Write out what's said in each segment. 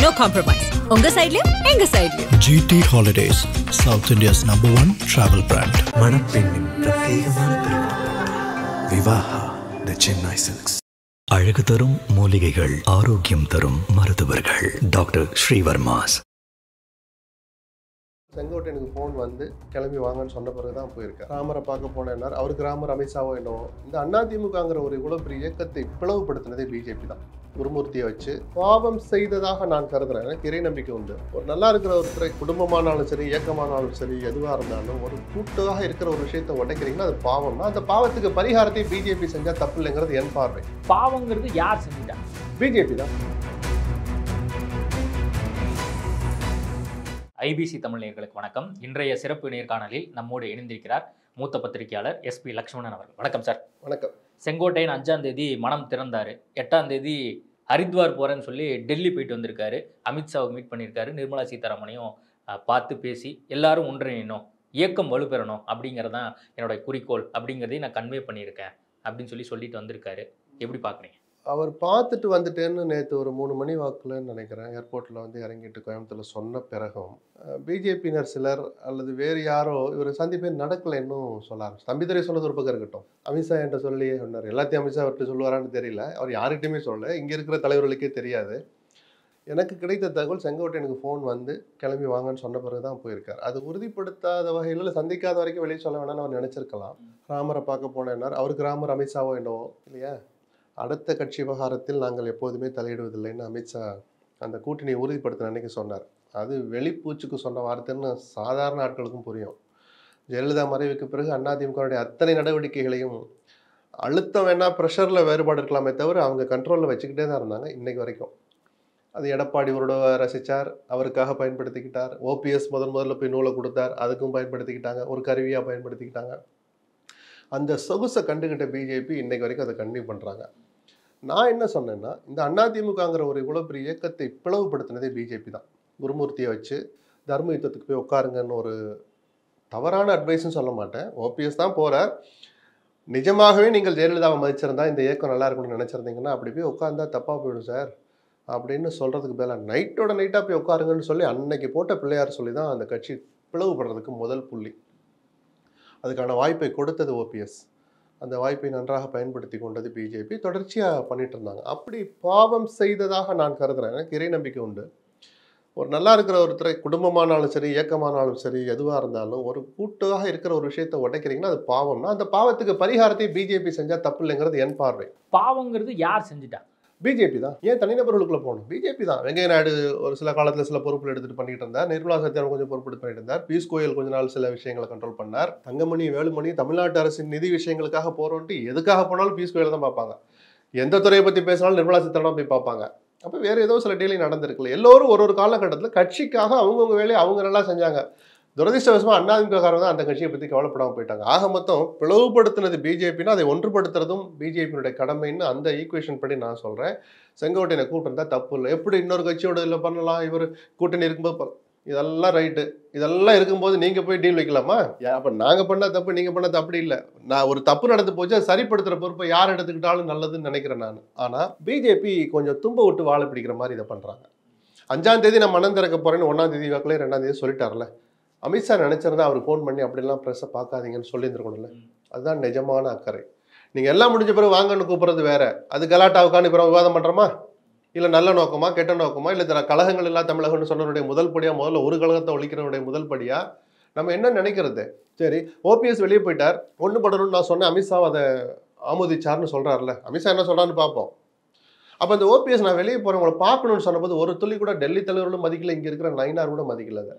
No compromise. உங்க சைடுலயும் எங்க சைடுலயும். GT Holidays, South India's #1 travel brand. மணப்பெண்ணின் பிரத்யேகமான திருமணம் விவாஹா தி சென்னை சில்க்ஸ். அழகு தரும் மூலிகைகள், ஆரோக்கியம் தரும் மருத்துவர்கள். டாக்டர் ஸ்ரீவர்மாஸ். செங்கோட்டையனுக்கு ஃபோன் வந்து கிளம்பி வாங்கன்னு சொன்ன பிறகு தான் போயிருக்கார். ராமரை பார்க்க போனேன்னார். அவருக்கு ராமர் அமித்ஷாவோ என்னவோ. இந்த அதிமுகங்கிற ஒரு இவ்வளவு பெரிய இயக்கத்தை பிளவுபடுத்தினதே பிஜேபி தான். குருமூர்த்தியை வச்சு பாவம் செய்ததாக நான் கருதுறேன். எனக்கு இறை நம்பிக்கை உண்டு. ஒரு நல்லா இருக்கிற ஒருத்தரை குடும்பமானாலும் சரி, இயக்கமானாலும் சரி, எதுவாக இருந்தாலும் ஒரு கூட்டாக இருக்கிற ஒரு விஷயத்தை உடைக்கிறீங்கன்னா அது பாவம்னா அந்த பாவத்துக்கு பரிகாரத்தை பிஜேபி செஞ்சால் தப்பு இல்லைங்கிறது என் பார்வை. பாவங்கிறது யார் செஞ்சுட்டா? பிஜேபி தான். ஐபிசி தமிழ் நேயர்களுக்கு வணக்கம். இன்றைய சிறப்பு நேர்காணலில் நம்மோடு இணைந்திருக்கிறார் மூத்த பத்திரிகையாளர் SP லக்ஷ்மணன் அவர்கள். வணக்கம் சார். வணக்கம். செங்கோட்டையன் 5ஆம் தேதி மனம் திறந்தாரு. 8ஆம் தேதி ஹரித்வார் போறேன்னு சொல்லி டெல்லி போயிட்டு வந்திருக்காரு. அமித்ஷாவை மீட் பண்ணியிருக்காரு. நிர்மலா சீதாராமனையும் பார்த்து பேசி எல்லாரும் ஒன்றிணையணும், இயக்கம் வலுப்பெறணும் அப்படிங்கிறதான் என்னோட குறிக்கோள் அப்படிங்கிறதையும் நான் கன்வே பண்ணியிருக்கேன் அப்படின்னு சொல்லிட்டு வந்திருக்காரு. எப்படி பார்க்குறீங்க? அவர் பார்த்துட்டு வந்துட்டேன்னு நேற்று ஒரு 3 மணி வாக்குலன்னு நினைக்கிறேன் ஏர்போர்ட்டில் வந்து இறங்கிட்டு கோயம்புத்தூரில் சொன்ன பிறகும் பிஜேபியினர் சிலர் அல்லது வேறு யாரோ இவர் சந்திப்பே நடக்கலை இன்னும் சொல்லார். தம்பிதுரை சொன்னது ஒரு பக்கம் இருக்கட்டும், அமித்ஷா என்கிட்ட சொல்லி சொன்னார். எல்லாத்தையும் அமித்ஷா அவர்கிட்ட சொல்லுவாரான்னு தெரியல. அவர் யார்கிட்டையுமே சொல்லலை. இங்கே இருக்கிற தலைவர்களுக்கே தெரியாது. எனக்கு கிடைத்த தகவல் செங்கோட்டையனுக்கு ஃபோன் வந்து கிளம்பி வாங்கன்னு சொன்ன பிறகு தான் போயிருக்கார். அது உறுதிப்படுத்தாத வகையில் சந்திக்காத வரைக்கும் வெளியே சொல்ல வேணாம்னு அவர் நினச்சிருக்கலாம். ராமரை பார்க்க போனேன்னார். அவருக்கு ராமர் அமித்ஷாவோ என்னவோ இல்லையா. அடுத்த கட்சி விவகாரத்தில் நாங்கள் எப்போதுமே தலையிடுவதில்லைன்னு அமித்ஷா அந்த கூட்டணியை உறுதிப்படுத்தின அன்னைக்கு சொன்னார். அது வெளிப்பூச்சுக்கு சொன்ன வார்த்தைன்னு சாதாரண ஆட்களுக்கும் புரியும். ஜெயலலிதா மறைவுக்கு பிறகு அதிமுகவுடைய அத்தனை நடவடிக்கைகளையும் அழுத்தம் வேணா ப்ரெஷரில் வேறுபாடு இருக்கலாமே தவிர அவங்க கண்ட்ரோலில் வச்சுக்கிட்டே தான் இருந்தாங்க இன்னைக்கு வரைக்கும். அது எடப்பாடி ஒரு ரசித்தார், அவருக்காக பயன்படுத்திக்கிட்டார். ஓபிஎஸ் முதல்ல போய் நூலை கொடுத்தார், அதுக்கும் பயன்படுத்திக்கிட்டாங்க, ஒரு கருவியாக பயன்படுத்திக்கிட்டாங்க. அந்த சொகுசை கண்டுகிட்ட பிஜேபி இன்னைக்கு வரைக்கும் அதை கண்டினியூ பண்ணுறாங்க. நான் என்ன சொன்னேன்னா, இந்த அதிமுகங்கிற ஒரு இவ்வளோ பெரிய இயக்கத்தை பிளவுபடுத்தினதே பிஜேபி தான். குருமூர்த்தியை வச்சு தர்ம யுத்தத்துக்கு போய் உட்காருங்கன்னு ஒரு தவறான அட்வைஸ்ன்னு சொல்ல மாட்டேன். ஓபிஎஸ் தான் போகிறார். நிஜமாகவே நீங்கள் ஜெயலலிதாவை மதிச்சிருந்தா இந்த இயக்கம் நல்லா இருக்கணும்னு நினச்சிருந்தீங்கன்னா அப்படி போய் உட்கார்ந்தா தப்பாக போயிடும் சார் அப்படின்னு சொல்கிறதுக்கு பதிலாக நைட்டோட நைட்டாக போய் உட்காருங்கன்னு சொல்லி அன்னைக்கு போட்ட பிள்ளையார் சொல்லி தான் அந்த கட்சி பிளவுபடுறதுக்கு முதல் புள்ளி. அதுக்கான வாய்ப்பை கொடுத்தது ஓபிஎஸ். அந்த வாய்ப்பை நன்றாக பயன்படுத்தி கொண்டது பிஜேபி. தொடர்ச்சியாக பண்ணிட்டு இருந்தாங்க. அப்படி பாவம் செய்ததாக நான் கருதுறேன். எனக்கு இறை நம்பிக்கை உண்டு. ஒரு நல்லா இருக்கிற ஒருத்தரை குடும்பமானாலும் சரி, இயக்கமானாலும் சரி, எதுவாக இருந்தாலும் ஒரு கூட்டாக இருக்கிற ஒரு விஷயத்தை உடைக்கிறீங்கன்னா அது பாவம்னா அந்த பாவத்துக்கு பரிகாரத்தை பிஜேபி செஞ்சால் தப்பு இல்லைங்கிறது என் பார்வை. பாவங்கிறது யார் செஞ்சுட்டா? பிஜேபி தான். ஏன் தனிநபர்களுக்குள்ள போகணும்? பிஜேபி தான். வெங்கைய நாயுடு ஒரு சில காலத்தில் சில பொறுப்புகள் எடுத்துட்டு பண்ணிட்டு இருந்தார். நிர்மலா சீதாராமன் கொஞ்சம் பொறுப்பு எடுத்து பண்ணிட்டு இருந்தார். பியூஷ் கோயல் கொஞ்ச நாள் சில விஷயங்களை கண்ட்ரோல் பண்ணார். தங்கமணி, வேலுமணி தமிழ்நாட்டு அரசின் நிதி விஷயங்களுக்காக போறோன்ட்டு எதுக்காக போனாலும் பியூஷ் கோயல் தான் பார்ப்பாங்க. எந்த துறையை பற்றி பேசினாலும் நிர்மலா சீதாராமன் போய் பார்ப்பாங்க. அப்போ வேற ஏதோ சில டீலிங் நடந்திருக்குல்ல. எல்லோரும் ஒரு காலகட்டத்தில் கட்சிக்காக அவங்கவுங்க வேலையை அவங்க நல்லா செஞ்சாங்க. துரதிர்ஷ்டவசமாக அதிமுககாரங்க தான் அந்த கட்சியை பற்றி கவலைப்படாமல் போயிட்டாங்க. ஆக மொத்தம் பிளவுபடுத்தினது பிஜேபின்னா அதை ஒன்றுபடுத்துறதும் பிஜேபியினுடைய கடமைன்னு அந்த ஈக்குவேஷன் படி நான் சொல்கிறேன். செங்கோட்டையனை கூட்டிருந்தா தப்பு இல்லை. எப்படி இன்னொரு கட்சியோட இதில் பண்ணலாம், இவர் கூட்டணி இருக்கும்போது இதெல்லாம் ரைட்டு, இதெல்லாம் இருக்கும்போது நீங்கள் போய் டீல் வைக்கலாமா? அப்போ நாங்கள் பண்ணால் தப்பு, நீங்கள் பண்ணால் அப்படி இல்லை. நான் ஒரு தப்பு நடந்து போச்சு, அதை சரிப்படுத்துகிற பொறுப்பை யார் எடுத்துக்கிட்டாலும் நல்லதுன்னு நினைக்கிறேன் நான். ஆனால் பிஜேபி கொஞ்சம் தும்ப விட்டு வாழை பிடிக்கிற மாதிரி இதை பண்ணுறாங்க. 5ஆம் தேதி நான் மனம் திறக்க போகிறேன்னு 1ஆம் தேதி வாக்கிலே 2ஆம் தேதி சொல்லிட்டார்ல. அமித்ஷா நினைச்சிருந்தா அவர் ஃபோன் பண்ணி அப்படிலாம் ப்ரெஸ்ஸை பார்க்காதீங்கன்னு சொல்லியிருந்துருக்கணும்ல. அதுதான் நிஜமான அக்கறை. நீங்கள் எல்லாம் முடிஞ்ச பிறகு வாங்கன்னு கூப்பிட்றது வேற. அது கலாட்டாவுக்கான இப்போ விவாதம் பண்ணுறோமா, இல்லை நல்ல நோக்கமா கெட்ட நோக்கமா, இல்லை கழகங்கள் இல்லா தமிழகம்னு சொன்னவருடைய முதல் படியாக, முதல்ல ஒரு கழகத்தை ஒழிக்கிறவருடைய முதல் படியாக நம்ம என்ன நினைக்கிறது? சரி, ஓபிஎஸ் வெளியே போயிட்டார், ஒன்று படணும்னு நான் சொன்னேன். அமித்ஷா அதை ஆமோதிச்சார்னு சொல்கிறார்ல. அமித்ஷா என்ன சொல்கிறான்னு பார்ப்போம். அப்போ அந்த ஓபிஎஸ் நான் வெளியே போகிறேன் உங்களை பார்க்கணும்னு சொன்னபோது ஒரு துளி கூட டெல்லி தலைவர்களும் மதிக்கல, இங்கே இருக்கிற நயினார் கூட மதிக்கல. அதை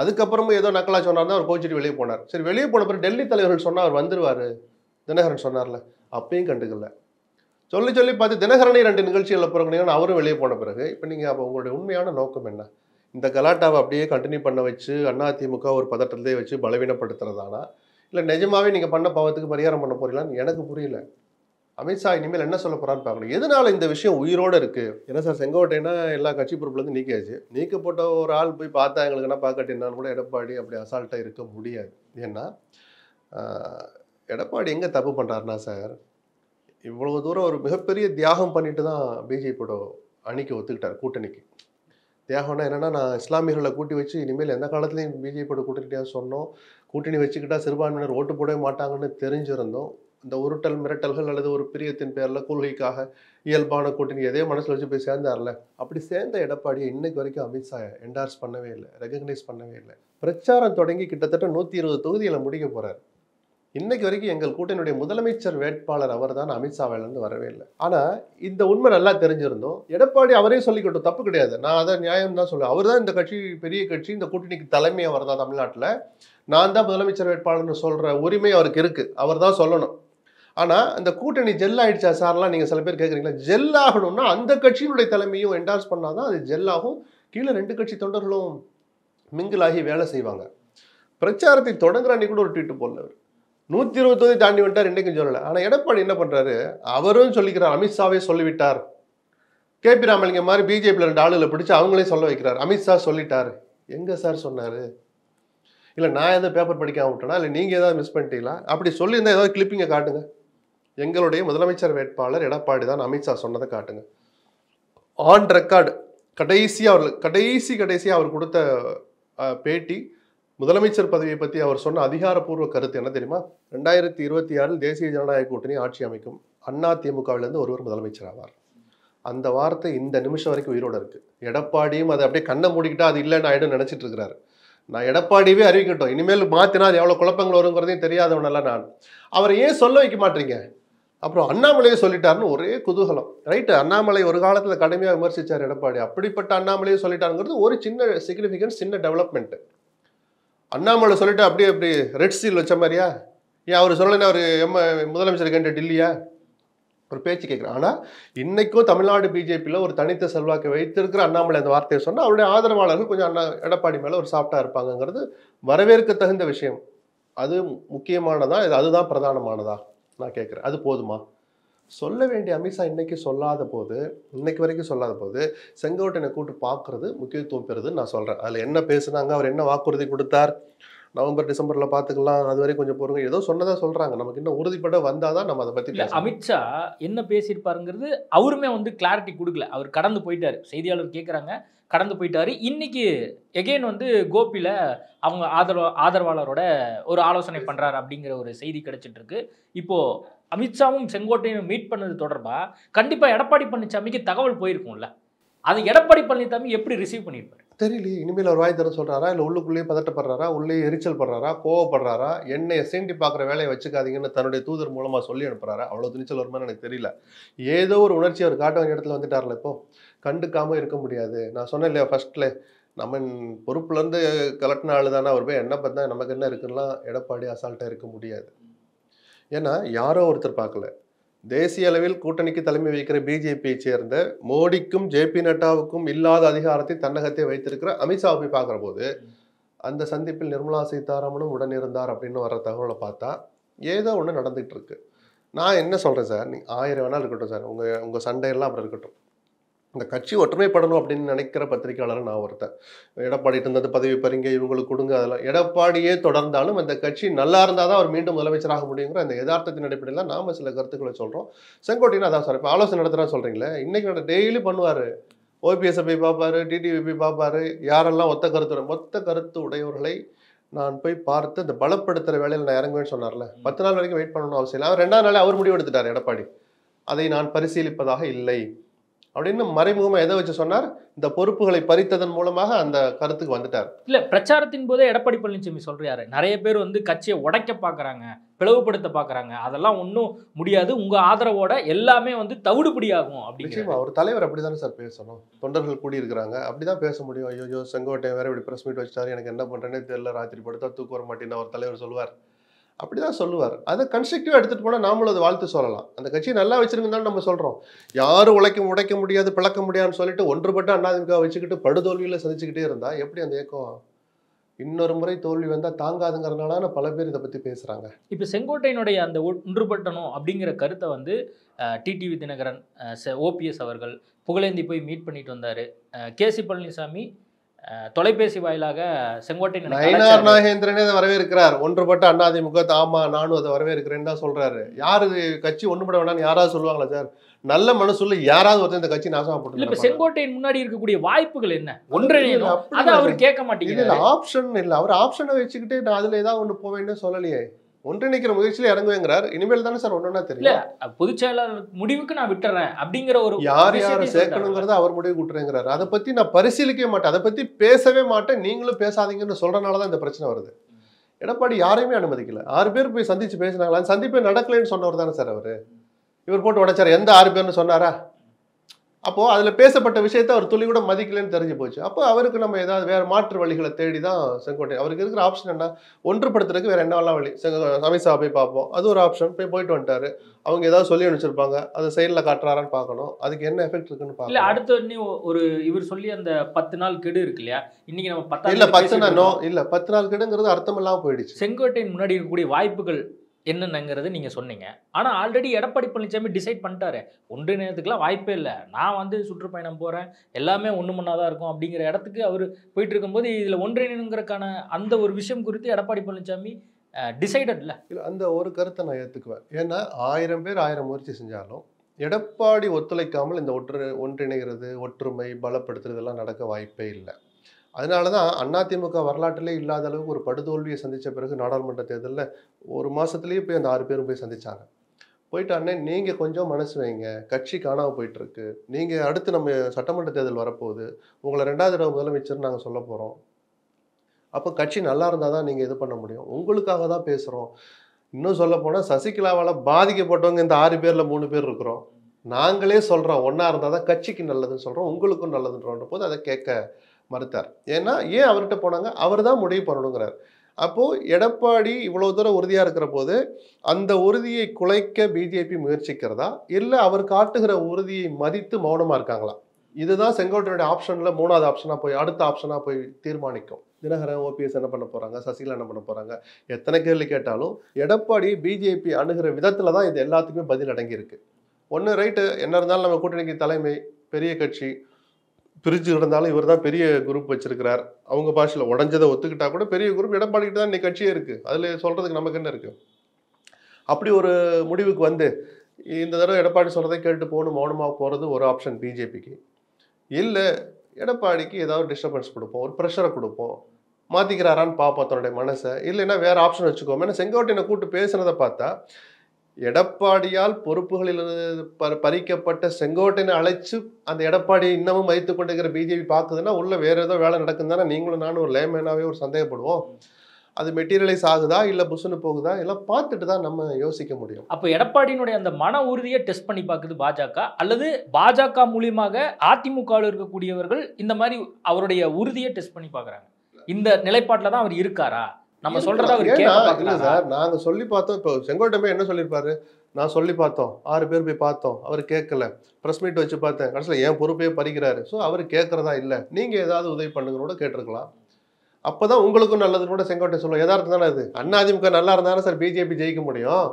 அதுக்கப்புறமும் ஏதோ நக்கலா சொன்னார், அவர் கோச்சிட்டு வெளியே போனார். சரி, வெளியே போன பிறகு டெல்லி தலைவர்கள் சொன்னால் அவர் வந்துருவார், தினகரன் சொன்னார்ல, அப்பயும் கண்டுக்கல. சொல்லி பார்த்து தினகரனை 2 நிகழ்ச்சிகளில் பிறகுனீங்கன்னா அவரும் வெளியே போன பிறகு இப்போ நீங்கள் அப்போ உங்களுடைய உண்மையான நோக்கம் என்ன? இந்த கலாட்டாவை அப்படியே கண்டினியூ பண்ண வச்சு அதிமுக ஒரு பதட்டத்திலே வச்சு பலவீனப்படுத்துறதானா, இல்லை நிஜமாவே நீங்கள் பண்ண பாவத்துக்கு பரிகாரம் பண்ண போறீங்களான்னு எனக்கு புரியல. அமித்ஷா இனிமேல் என்ன சொல்ல போறான்னு பார்க்கணும். எதனால இந்த விஷயம் உயிரோடு இருக்கு? என்ன சார், செங்கோட்டையனா எல்லா கட்சி பொறுப்புலேருந்து நீக்கியாச்சு. நீக்கப்பட்ட ஒரு ஆள் போய் பார்த்தா எங்களுக்கு என்ன பார்க்கட்டினாலும் கூட எடப்பாடி அப்படி அசால்ட்டாக இருக்க முடியாது. ஏன்னா எடப்பாடி எங்கே தப்பு பண்ணுறாருனா சார், இவ்வளவு தூரம் ஒரு மிகப்பெரிய தியாகம் பண்ணிட்டு தான் பிஜேபியோட அணிக்கு ஒத்துக்கிட்டார், கூட்டணிக்கு. தியாகம்னா என்னன்னா, நான் இஸ்லாமியர்களை கூட்டி வச்சு இனிமேல் எந்த காலத்துலையும் பிஜேபியோட கூட்டணியாக சொன்னோம். கூட்டணி வச்சுக்கிட்டா சிறுபான்மையினர் ஓட்டு போடவே மாட்டாங்கன்னு தெரிஞ்சிருந்தோம். இந்த உருட்டல் மிரட்டல்கள் அல்லது ஒரு பிரியத்தின் பேரில் கொள்கைக்காக இயல்பான கூட்டணி எதையோ மனசில் வச்சு போய் சேர்ந்தார்ல, அப்படி சேர்ந்த எடப்பாடியை இன்னைக்கு வரைக்கும் அமித்ஷா என்டார்ஸ் பண்ணவே இல்லை, ரெகக்னைஸ் பண்ணவே இல்லை. பிரச்சாரம் தொடங்கி கிட்டத்தட்ட 120 தொகுதிகளை முடிக்க போறாரு. இன்னைக்கு வரைக்கும் எங்கள் கூட்டணியுடைய முதலமைச்சர் வேட்பாளர் அவர் தான், அமித்ஷாவிலேருந்து வரவே இல்லை. ஆனால் இந்த உண்மை நல்லா தெரிஞ்சிருந்தோம். எடப்பாடி அவரே சொல்லிக்கிட்டோம், தப்பு கிடையாது, நான் அதை நியாயம் தான் சொல்லுவேன். அவர் தான் இந்த கட்சி பெரிய கட்சி, இந்த கூட்டணிக்கு தலைமை அவர் தான். தமிழ்நாட்டில் நான் தான் முதலமைச்சர் வேட்பாளர்னு சொல்கிற உரிமை அவருக்கு இருக்குது, அவர் தான் சொல்லணும். ஆனால் அந்த கூட்டணி ஜெல் ஆகிடுச்சா சார்லாம் நீங்கள் சில பேர் கேட்குறீங்களா? ஜெல் ஆகணும்னா அந்த கட்சியினுடைய தலைமையும் என்டார்ஸ் பண்ணால் தான் அது ஜெல் ஆகும். கீழே 2 கட்சி தொண்டர்களும் மிங்கிளாகி வேலை செய்வாங்க. பிரச்சாரத்தை தொடங்குற அன்னைக்கு கூட ஒரு ட்வீட் போடல. 120 தாண்டி விட்டார், இன்னைக்கும் சொல்லலை. ஆனால் எடப்பாடி என்ன பண்ணுறாரு, அவரும் சொல்லிக்கிறார், அமித்ஷாவே சொல்லிவிட்டார். கேபி ராமலிங்கம் மாதிரி பிஜேபியில் 2 ஆளுகளை பிடிச்சி அவங்களே சொல்ல வைக்கிறார். அமித்ஷா சொல்லிட்டார். எங்கே சார் சொன்னார்? இல்லை நான் எதாவது பேப்பர் படிக்காம விட்டேனா, இல்லை நீங்கள் ஏதாவது மிஸ் பண்ணிட்டீங்களா? அப்படி சொல்லியிருந்தால் ஏதாவது கிளிப்பிங்கை காட்டுங்க. எங்களுடைய முதலமைச்சர் வேட்பாளர் எடப்பாடி தான், அமித்ஷா சொன்னதை காட்டுங்க. ஆன் ரெக்கார்டு கடைசியாக அவர் கொடுத்த பேட்டி, முதலமைச்சர் பதவியை பற்றி அவர் சொன்ன அதிகாரப்பூர்வ கருத்து என்ன தெரியுமா? 2026 தேசிய ஜனநாயக கூட்டணி ஆட்சி அமைக்கும், அதிமுகவிலிருந்து ஒருவர் முதலமைச்சர் ஆவார். அந்த வார்த்தை இந்த நிமிஷம் வரைக்கும் உயிரோடு இருக்கு. எடப்பாடியும் அதை அப்படியே கண்ணை மூடிக்கிட்டா அது இல்லைன்னு ஆயிடும் நினைச்சிட்டு இருக்கிறாரு. நான் எடப்பாடியவே அறிவிக்கட்டும், இனிமேல் மாத்தினா அது எவ்வளவு குழப்பங்கள் வருங்கிறதையும் தெரியாதவனெல்லாம் நான். அவரை ஏன் சொல்ல வைக்க மாட்டீங்க? அப்புறம் அண்ணாமலையே சொல்லிட்டாருன்னு ஒரே குதூகலம். ரைட்டு, அண்ணாமலை ஒரு காலத்தில் கடுமையாக விமர்சிச்சார் எடப்பாடி, அப்படிப்பட்ட அண்ணாமலையே சொல்லிட்டாருங்கிறது ஒரு சின்ன சிக்னிஃபிகன்ஸ், சின்ன டெவலப்மெண்ட். அண்ணாமலை சொல்லிட்டு அப்படியே அப்படி ரெட் சீல் வச்ச மாதிரியா? ஏன் அவர் சொல்லலைன்னா அவர் முதலமைச்சர் கேட்ட டில்லியா? ஒரு பேச்சு கேட்குறேன். ஆனால் இன்னைக்கும் தமிழ்நாடு பிஜேபியில் ஒரு தனித்த செல்வாக்கை வைத்திருக்கிற அண்ணாமலை அந்த வார்த்தையை சொன்னால் அவருடைய ஆதரவாளர்கள் கொஞ்சம் எடப்பாடி மேலே ஒரு சாஃப்டாக இருப்பாங்கங்கிறது வரவேற்க தகுந்த விஷயம். அது முக்கியமானதா? அதுதான் பிரதானமானதா நான் கேட்குறேன். அது போதுமா? சொல்ல வேண்டிய அமித்ஷா இன்னைக்கு வரைக்கும் சொல்லாத போது செங்கோட்டையனை கூட்டு பார்க்கறது முக்கியத்துவம் பெறுதுன்னு நான் சொல்கிறேன். அதில் என்ன பேசுனாங்க, அவர் என்ன வாக்குறுதி கொடுத்தார், நவம்பர் டிசம்பர்ல பார்த்துக்கலாம், அது வரை கொஞ்சம் பொறுங்க, ஏதோ சொன்னதா சொல்றாங்க. நமக்கு இன்னும் உறுதிப்பட வந்தாதான் நம்ம அதை பற்றி பேசலாம். அமித்ஷா என்ன பேசியிருப்பாருங்கிறது அவருமே கிளாரிட்டி கொடுக்கல. அவர் கடந்து போயிட்டாரு. செய்தியாளர் கேட்குறாங்க, கடந்து போயிட்டாரு. இன்னைக்கு எகெயின் கோபியில அவங்க ஆதரவாளரோட ஒரு ஆலோசனை பண்றாரு அப்படிங்கிற ஒரு செய்தி கிடைச்சிட்டு இருக்கு. இப்போ அமித்ஷாவும் செங்கோட்டையும் மீட் பண்ணது தொடர்பா கண்டிப்பா எடப்பாடி பழனிசாமிக்கு தகவல் போயிருக்கும்ல. அது எடப்பாடி பழனிசாமி எப்படி ரிசீவ் பண்ணியிருப்பாரு தெரியல. இனிமேல் அவர் வாய் தர சொல்றாரா, இல்லை உள்ளுக்குள்ளேயே பதட்டப்படுறாரா, உள்ளே எரிச்சல் படுறாரா, கோவப்படுறாரா, என்னைய சீண்டி பார்க்குற வேலையை வச்சுக்காதீங்கன்னு தன்னுடைய தூதர் மூலமா சொல்லி அனுப்புறாரா? அவ்வளோ துணிச்சல் வருமானு எனக்கு தெரியல. ஏதோ ஒரு உணர்ச்சி அவர் காட்ட வேண்டிய இடத்துல வந்துட்டார்ல. இப்போ கண்டுக்காம இருக்க முடியாது. நான் சொன்னேன் இல்லையா ஃபர்ஸ்ட்ல, நம்ம பொறுப்புலேருந்து கலட்டின ஆளு தானே, அவர் போய் என்ன பார்த்தா நமக்கு என்ன இருக்குன்னா எடப்பாடி அசால்ட்டாக இருக்க முடியாது. ஏன்னா யாரோ ஒருத்தர் பார்க்கல, தேசிய அளவில் கூட்டணிக்கு தலைமை வைக்கிற பிஜேபியை சேர்ந்த மோடிக்கும் ஜேபி நட்டாவுக்கும் இல்லாத அதிகாரத்தை தன்னகத்தை வைத்திருக்கிற அமித்ஷாவை போய் பார்க்குற போது அந்த சந்திப்பில் நிர்மலா சீதாராமனும் உடன் இருந்தார் அப்படின்னு வர தகவலை பார்த்தா ஏதோ ஒன்று நடந்துகிட்டு இருக்கு. நான் என்ன சொல்கிறேன் சார், நீங்கள் 1000 வேணாலும் இருக்கட்டும் சார், உங்கள் சண்டையெல்லாம் அப்புறம் இருக்கட்டும். இந்த கட்சி ஒற்றுமைப்படணும் அப்படின்னு நினைக்கிற பத்திரிகையாளர் நான் ஒருத்தன். எடப்பாடி இருந்தது பதவி பறிங்க, இவங்களுக்கு கொடுங்க, அதெல்லாம் எடப்பாடியே தொடர்ந்தாலும் அந்த கட்சி நல்லா இருந்தால் தான் அவர் மீண்டும் முதலமைச்சராக முடியுங்கிற அந்த யதார்த்தத்தின் அடிப்படையில் நாம் சில கருத்துக்களை சொல்கிறோம். செங்கோட்டையன் அதான் சார், இப்போ ஆலோசனை நடத்துகிறான்னு சொல்கிறீங்களே, இன்றைக்கி டெய்லி பண்ணுவார். ஓபிஎஸ்ஸை போய் பார்ப்பாரு, டிடிவி போய் பார்ப்பாரு, யாரெல்லாம் ஒத்த கருத்து உடையவர்களை நான் போய் பார்த்து இந்த பலப்படுத்துகிற வேலையில் நான் இறங்குவேன்னு சொன்னார்ல. 10 நாள் வரைக்கும் வெயிட் பண்ணணும் அவசியம் இல்லை. அவர் 2ஆம் நாளே அவர் முடிவு எடுத்துட்டார் எடப்பாடி, அதை நான் பரிசீலிப்பதாக இல்லை அப்படின்னு மறைமுகமாக எதை வச்சு சொன்னார்? இந்த பொறுப்புகளை பறித்ததன் மூலமாக அந்த கருத்துக்கு வந்துட்டார். இல்ல, பிரச்சாரத்தின் போதே எடப்பாடி பழனிசாமி சொல்றாரு, நிறைய பேர் கட்சியை உடைக்க பாக்குறாங்க, பிளவுபடுத்த பாக்குறாங்க, அதெல்லாம் ஒன்றும் முடியாது, உங்க ஆதரவோட எல்லாமே தவிடுபடியாகும் அப்படின்னு. ஒரு தலைவர் அப்படிதானே சார் பேசணும். தொண்டர்கள் கூடி இருக்கிறாங்க, அப்படிதான் பேச முடியும். ஐயோ செங்கோட்டையன் வேற இப்படி பிரஸ் மீட் வச்சாரு, எனக்கு என்ன பண்றேன்னே தெரியல, ராத்திரி படுத்தா தூக்க வர மாட்டேன்னு ஒரு தலைவர் சொல்லுவார். அப்படிதான் சொல்லுவார். அதை கன்ஸ்ட்ரக்டிவாக எடுத்துகிட்டு போனால் நாமளும் அதை வாழ்த்து சொல்லலாம். அந்த கட்சியை நல்லா வச்சிருக்குன்னு நம்ம சொல்கிறோம். யாரும் உடைக்க முடியாது, பிளக்க முடியாதுன்னு சொல்லிட்டு ஒன்றுபட்டு அதிமுக வச்சுக்கிட்டு படுதோல்வியில் சந்திச்சுக்கிட்டே இருந்தால் எப்படி அந்த இயக்கம் இன்னொரு முறை தோல்வி வந்தால் தாங்காதுங்கிறதுனால பல பேர் இதை பற்றி பேசுகிறாங்க. இப்போ செங்கோட்டையினுடைய அந்த ஒன்றுபட்டணும் அப்படிங்கிற கருத்தை டிடிவி தினகரன், ஓபிஎஸ் அவர்கள் புகழேந்தி போய் மீட் பண்ணிட்டு வந்தார். கேசி பழனிசாமி தொலைபேசி வாயிலாக செங்கோட்டையன் எனக்கு நயினார் அழைச்சாரு. நாகேந்திரனே அதை வரவேற்கிறார். ஒன்றுபட்ட அதிமுக ஆமா நானும் அதை வரவேற்கிறேன்னு தான் சொல்றாரு. யாரு கட்சி ஒண்ணுபட வேண்டாம்னு யாராவது சொல்லுவாங்களா சார்? நல்ல மனசுல யாராவது ஒருத்தர் இந்த கட்சி நாசமா இல்ல இப்ப போட்டு செங்கோட்டையன் முன்னாடி இருக்கக்கூடிய வாய்ப்புகள் என்ன? ஒன்றிணையணும். அதை அவர் கேட்க இல்ல மாட்டேங்கிறாரு. ஆப்ஷன் இல்ல. அவர் ஆப்ஷனை வச்சுக்கிட்டு நான் அதுல ஏதாவது ஒண்ணு போவேன்னு சொல்லலையே. ஒன்றிணைக்கிற முயற்சியில இறங்குவேங்கிறார். இனிமேல் தானே சார் ஒண்ணுன்னா இல்ல தெரியும். பொதுச் செயலாளர் முடிவுக்கு நான் விட்டுறேன் அப்படிங்கிற ஒரு யார் யாரை விஷயத்தையும் சேர்க்கணுங்கிறத அவர் முடிவு கூட்டுறேங்கிறாரு. அதை பத்தி நான் பரிசீலிக்கவே மாட்டேன். அதை பத்தி பேசவே மாட்டேன். நீங்களும் பேசாதீங்கன்னு சொல்றதுனாலதான் இந்த பிரச்சனை வருது. எடப்பாடி யாரையுமே அனுமதிக்கல. 6 பேர் போய் சந்திச்சு பேசினாங்களா? சந்திப்பே நடக்கலைன்னு சொன்னவர் தானே சார் அவரு. இவர் போட்டு உடைச்சாரு. எந்த 6 பேர்னு சொன்னாரா? அப்போ அதுல பேசப்பட்ட விஷயத்தை அவர் துளி கூட மதிக்கலன்னு தெரிஞ்சு போச்சு. அப்போ அவருக்கு நம்ம ஏதாவது வேற மாற்று வழிகளை தேடி தான் செங்கோட்டை. அவருக்கு இருக்கிற ஆப்ஷன் என்ன? ஒன்றுபடுத்துறதுக்கு வேற என்னவெல்லாம் வழி? அமித்ஷா போய் பார்ப்போம், அது ஒரு ஆப்ஷன். போயிட்டு வந்துட்டாரு. அவங்க ஏதாவது சொல்லி அனுப்பிச்சிருப்பாங்க, அதை செயலில் காட்டுறாரான்னு பார்க்கணும். அதுக்கு என்ன எஃபெக்ட் இருக்குன்னு இல்ல பார்க்கணும். அடுத்த ஒரு இவர் சொல்லி அந்த 10 நாள் கெடு இருக்கு இல்லையா? இன்னைக்கு நம்ம 10 இல்ல 10 நாள் இல்ல 10 நாள் கிடங்கிறது அர்த்தம் இல்லாம போயிடுச்சு. செங்கோட்டையன் முன்னாடி இருக்கக்கூடிய வாய்ப்புகள் என்னென்னங்கிறது நீங்க சொன்னீங்க. ஆனா ஆல்ரெடி எடப்பாடி பழனிசாமி டிசைட் பண்ணிட்டாரு. ஒன்றிணையத்துக்குலாம் வாய்ப்பே இல்லை, நான் வந்து சுற்றுப்பயணம் போறேன், எல்லாமே ஒண்ணு மண்ணாதான் இருக்கும் அப்படிங்கிற இடத்துக்கு அவர் போயிட்டு இருக்கும்போது இதுல ஒன்றிணைங்கிறதுக்கான அந்த ஒரு விஷயம் குறித்து எடப்பாடி பழனிசாமி டிசைடட் இல்ல. இல்ல அந்த ஒரு கருத்தை நான் ஏத்துக்குவேன். ஏன்னா 1000 பேர் 1000 முயற்சி செஞ்சாலும் எடப்பாடி ஒத்துழைக்காமல் இந்த ஒன்றிணைகிறது, ஒற்றுமை பலப்படுத்துறது எல்லாம் நடக்க வாய்ப்பே இல்லை. அதனாலதான் அதிமுக வரலாற்றிலே இல்லாத அளவுக்கு ஒரு படுதோல்வியை சந்திச்ச பிறகு நாடாளுமன்ற தேர்தலில் ஒரு மாசத்துலயே போய் அந்த 6 பேரும் போய் சந்திச்சாங்க. போயிட்டு அண்ணே நீங்க கொஞ்சம் மனசு வைங்க, கட்சி காணாம போயிட்டு இருக்கு, நீங்க அடுத்து நம்ம சட்டமன்ற தேர்தல் வரப்போகுது, உங்களை 2வது தடவை முதலமைச்சர் நாங்க சொல்ல போறோம், அப்போ கட்சி நல்லா இருந்தாதான் நீங்க இது பண்ண முடியும், உங்களுக்காக தான் பேசுறோம். இன்னும் சொல்ல போனா சசிகலாவால பாதிக்கப்பட்டவங்க இந்த 6 பேர்ல 3 பேர் இருக்கிறோம். நாங்களே சொல்றோம் ஒன்னா இருந்தாதான் கட்சிக்கு நல்லதுன்னு சொல்றோம், உங்களுக்கும் நல்லதுன்ற போது அதை கேட்க மறுத்தார். ஏன்னா ஏன் அவர்கிட்ட போனாங்க? அவர் தான் முடிவு பண்ணணுங்கிறார். அப்போ எடப்பாடி இவ்வளவு தூரம் உறுதியா இருக்கிற போது அந்த உறுதியை குலைக்க பிஜேபி முயற்சிக்கிறதா, இல்ல அவர் காட்டுகிற உறுதியை மதித்து மௌனமா இருக்காங்களா? இதுதான் செங்கோட்டையோட ஆப்ஷன்ல 3வது ஆப்ஷனா போய் அடுத்த ஆப்ஷனா போய் தீர்மானிக்கும். தினகரன் ஓபிஎஸ் என்ன பண்ண போறாங்க, சசிகலா என்ன பண்ண போறாங்க, எத்தனை கேள்வி கேட்டாலும் எடப்பாடி பிஜேபி அணுகிற விதத்துல தான் இது எல்லாத்துக்குமே பதில் அடங்கி இருக்கு. ஒன்னு ரைட்டு, என்ன இருந்தாலும் நம்ம கூட்டணிக்கு தலைமை பெரிய கட்சி பிரிச்சு இருந்தாலும் இவர் தான் பெரிய குரூப் வச்சிருக்கிறார். அவங்க பாஷையில் உடஞ்சதை ஒத்துக்கிட்டா கூட பெரிய குரூப் எடப்பாடிக்கிட்டு தான் இன்னைக்கு கட்சியே இருக்கு. அதுல சொல்றதுக்கு நமக்கு என்ன இருக்கு? அப்படி ஒரு முடிவுக்கு வந்து இந்த தடவை எடப்பாடி சொல்றதை கேட்டு போகணும் மௌனமா போறது ஒரு ஆப்ஷன் பிஜேபிக்கு. இல்ல எடப்பாடிக்கு ஏதாவது டிஸ்டர்பன்ஸ் கொடுப்போம், ஒரு ப்ரெஷரை கொடுப்போம், மாத்திக்கிறாரான்னு பார்ப்போம் தன்னுடைய மனசை. இல்லைன்னா வேற ஆப்ஷன் வச்சுக்கோம். ஏன்னா செங்கோட்டையனை கூட்டு பேசுனதை பார்த்தா எடப்பாடியால் பொறுப்புகளில் பறிக்கப்பட்ட செங்கோட்டையனை அழைச்சு அந்த எடப்பாடி இன்னமும் வைத்துக் கொண்டிருக்கிற பிஜேபி பார்க்குதுன்னா உள்ள வேற ஏதோ வேலை நடக்குது தானே நீங்களும் நானும் ஒரு லேமேனாவே ஒரு சந்தேகப்படுவோம். அது மெட்டீரியலைஸ் ஆகுதா இல்ல புஷ்னு போகுதா எல்லாம் பார்த்துட்டு தான் நம்ம யோசிக்க முடியும். அப்போ எடப்பாடியினுடைய அந்த மன உறுதியை டெஸ்ட் பண்ணி பார்க்குது பாஜக, அல்லது பாஜக மூலியமாக அதிமுகவில் இருக்கக்கூடியவர்கள் இந்த மாதிரி அவருடைய உறுதியை டெஸ்ட் பண்ணி பார்க்குறாங்க. இந்த நிலைப்பாட்டில் தான் அவர் இருக்காரா? நம்ம சொல்றதா அவர் கேட்க இல்ல பார்க்கறாரா? சார், நாங்க சொல்லி பார்த்தோம். இப்போ செங்கோட்டையன் என்ன சொல்லியிருப்பாரு? நான் சொல்லி பார்த்தோம், 6 பேர் போய் பார்த்தோம், அவர் கேட்கல, ப்ரெஸ் மீட் வச்சு பார்த்தேன், கடைசியில் என் பொறுப்பே பறிக்கிறாரு. ஸோ அவர் கேட்கறதா இல்லை, நீங்க ஏதாவது உதவி பண்ணுங்கன்னு கூட கேட்டிருக்கலாம். அப்பதான் உங்களுக்கும் நல்லதுன்னு கூட செங்கோட்டையன் சொல்லுவோம். யதார்த்தம் தானே அது. அதிமுக நல்லா இருந்தாலும் சார் பிஜேபி ஜெயிக்க முடியும்.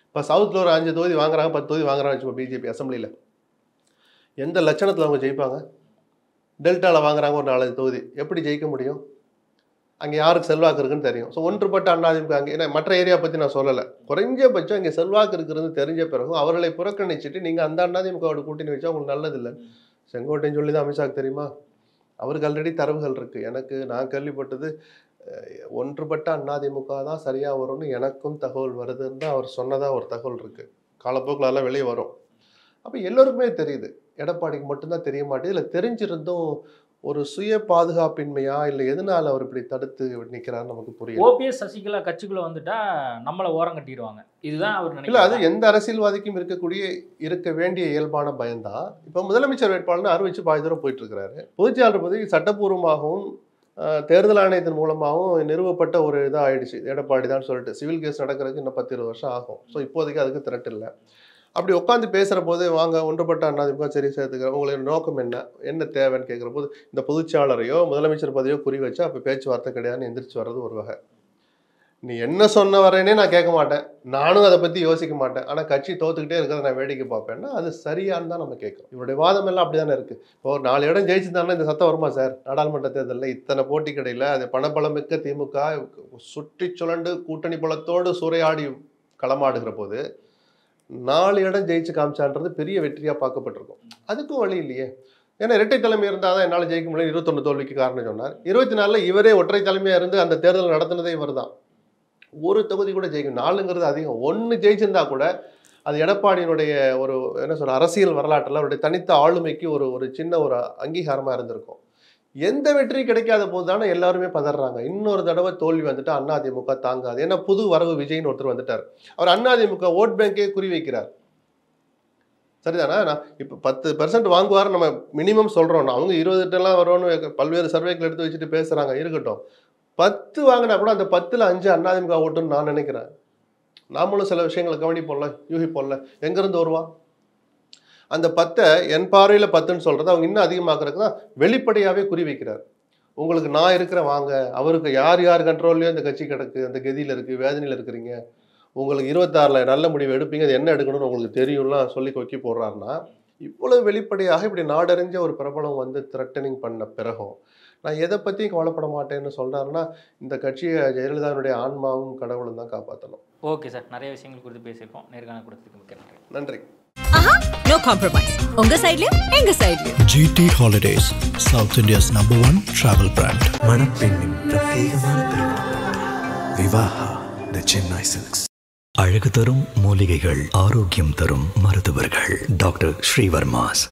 இப்போ சவுத்தில் ஒரு 5 தொகுதி வாங்குறாங்க, 10 தொகுதி வாங்குறாங்க வச்சுக்கோ பிஜேபி அசம்பிளியில். எந்த லட்சணத்தில் அவங்க ஜெயிப்பாங்க? டெல்டாவில் வாங்குறாங்க ஒரு 4 தொகுதி, எப்படி ஜெயிக்க முடியும்? அங்கே யாருக்கு செல்வாக்கு இருக்குன்னு தெரியும். ஸோ ஒன்றுபட்ட அதிமுக அங்கே, ஏன்னா மற்ற ஏரியா பற்றி நான் சொல்லலை, குறைஞ்சபட்சம் அங்கே செல்வாக்கு இருக்கிறது தெரிஞ்ச பிறகும் அவர்களை புறக்கணிச்சுட்டு நீங்கள் அந்த அதிமுகவோட கூட்டணி வச்சா உங்களுக்கு நல்லதில்லை. செங்கோட்டையன் சொல்லி தான் அமித்ஷாக்கு தெரியுமா? அவருக்கு ஆல்ரெடி தரவுகள் இருக்குது. எனக்கு நான் கேள்விப்பட்டது ஒன்றுபட்ட அதிமுக தான் சரியாக வரும்னு எனக்கும் தகவல் வருதுன்னு தான் அவர் சொன்னதாக ஒரு தகவல் இருக்குது. காலப்போக்கில் எல்லாம் வெளியே வரும். அப்போ எல்லோருக்குமே தெரியுது, எடப்பாடிக்கு மட்டும்தான் தெரிய மாட்டேது. இல்லை தெரிஞ்சிருந்தும் ஒரு சுய பாதுகாப்பின்மையா இல்லை எதனால அவர் இப்படி தடுத்து நிற்கிறாருன்னு நமக்கு புரியல. ஓபிஎஸ் சசிகலா கட்சிக்குள்ள வந்துட்டா நம்மளை ஓரம் கட்டிடுவாங்க, இதுதான் அவர் இல்லை, நினைக்கிறார். அது எந்த அரசியல்வாதிக்கும் இருக்க வேண்டிய இயல்பான பயம்தான். இப்போ முதலமைச்சர் வேட்பாளர்னு அறிவிச்சு பாதி தூரம் போயிட்டு இருக்கிறாரு. பொதுச்செயலாளர் பதவி சட்டப்பூர்வமாகவும் தேர்தல் ஆணையத்தின் மூலமாகவும் நிறுவப்பட்ட ஒரு இதாக ஆயிடுச்சு. எடப்பாடி தான் சொல்லிட்டு சிவில் கேஸ் நடக்கிறதுக்கு இன்னும் 10-20 வருஷம் ஆகும். ஸோ இப்போதைக்கு அதுக்கு திரட்டு இல்லை. அப்படி உட்காந்து பேசுகிற போது வாங்க ஒன்றுபட்ட அதிமுக சரி சேர்த்துக்கிற உங்களுக்கு நோக்கம் என்ன தேவைன்னு கேட்குற போது இந்த பொதுச்சாளரையோ முதலமைச்சர் பதவியோ குறி வச்சா அப்போ பேச்சுவார்த்தை கிடையாதுன்னு எந்திரிச்சு வர்றது ஒரு வகை. நீ என்ன சொன்ன வரேனே நான் கேட்க மாட்டேன், நானும் அதை பற்றி யோசிக்க மாட்டேன், ஆனால் கட்சி தோத்துக்கிட்டே இருக்கிறத நான் வேடிக்கை பார்ப்பேன்னா அது சரியானு தான் நம்ம கேட்குறோம். இவருடைய வாதம் எல்லாம் அப்படி தானே இருக்குது. இப்போ ஒரு 4 இடம் ஜெயிச்சிருந்தாங்கன்னா இந்த சத்தம் வருமா சார்? நாடாளுமன்ற தேர்தலில் இத்தனை போட்டி கிடையில அது பணபலமிக்க திமுக சுற்றி சுழண்டு கூட்டணி பலத்தோடு சூறையாடி களமாடுகிற போது 4 இடம் ஜெயிச்சு காமிச்சான்றது பெரிய வெற்றியாக பார்க்கப்பட்டிருக்கும். அதுக்கும் வழி இல்லையே. ஏன்னா இரட்டை தலைமை இருந்தால் தான் என்னால் ஜெயிக்க முடியல, 21 தோல்விக்கு காரணம் சொன்னார். 24 இவரே ஒற்றை தலைமையாக இருந்து அந்த தேர்தல் நடத்தினதே இவர் தான். ஒரு தொகுதி கூட ஜெயிக்கும், 4ங்கிறது அதிகம். 1 ஜெயிச்சிருந்தா கூட அது எடப்பாடியினுடைய ஒரு என்ன சொல்ற அரசியல் வரலாற்றில் அவருடைய தனித்த ஆளுமைக்கு ஒரு சின்ன ஒரு அங்கீகாரமாக இருந்திருக்கும். எந்த வெற்றி கிடைக்காத போது தானே எல்லாருமே பதறாங்க. இன்னொரு தடவை தோல்வி வந்துட்டு அதிமுக தாங்காது. ஏன்னா புது வரவு விஜய்னு ஒருத்தர் வந்துட்டார். அவர் அதிமுக ஓட் பேங்கே குறி வைக்கிறார். சரிதானா? நான் இப்போ 10% வாங்குவார் நம்ம மினிமம் சொல்கிறோம். அவங்க 20 வரும்னு பல்வேறு சர்வேக்கள் எடுத்து வச்சுட்டு பேசுகிறாங்க. இருக்கட்டும், 10 வாங்கினா கூட அந்த 10ல் 5 அதிமுக ஓட்டுன்னு நான் நினைக்கிறேன். நாமளும் சில விஷயங்களை கவனிப்போம்ல, யூகிப்போம்ல, எங்கேருந்து வருவான் அந்த 10? என் பார்வையில் 10ன்னு சொல்கிறது அவங்க இன்னும் அதிகமாக்குறதுக்கு தான் வெளிப்படையாகவே குறி வைக்கிறார். உங்களுக்கு நான் இருக்கிறேன் வாங்க, அவருக்கு யார் கண்ட்ரோல்லையோ இந்த கட்சி கிடக்கு, அந்த கதியில் இருக்குது, வேதனையில் இருக்கிறீங்க, உங்களுக்கு 26ல் நல்ல முடிவு எடுப்பீங்க, அது என்ன எடுக்கணும்னு உங்களுக்கு தெரியும்லாம் சொல்லி கொக்கி போடுறாருன்னா, இவ்வளவு வெளிப்படையாக இப்படி நாடறிஞ்ச ஒரு பிரபலம் வந்து த்ரெட்டனிங் பண்ண பிறகும் நான் எதை பற்றியும் கவலைப்பட மாட்டேன்னு சொல்கிறாருன்னா இந்த கட்சியை ஜெயலலிதாவுடைய ஆன்மாவும் கடவுளும் தான் காப்பாற்றணும். ஓகே சார், நிறைய விஷயங்கள் குறித்து பேசியிருக்கோம். நேர்காணல் கொடுத்ததுக்கு மிக்க நன்றி. நன்றி. No compromise. உங்க சைடுலயும் எங்க சைடுலயும். GT Holidays, South India's #1 travel brand. மணப்பெண்ணின் பிரத்யேகமான திருமணம் விவாஹா தி சென்னை சில்க்ஸ். அழகு தரும் மூலிகைகள், ஆரோக்கியம் தரும் மருத்துவர்கள். டாக்டர் ஸ்ரீவர்மாஸ்.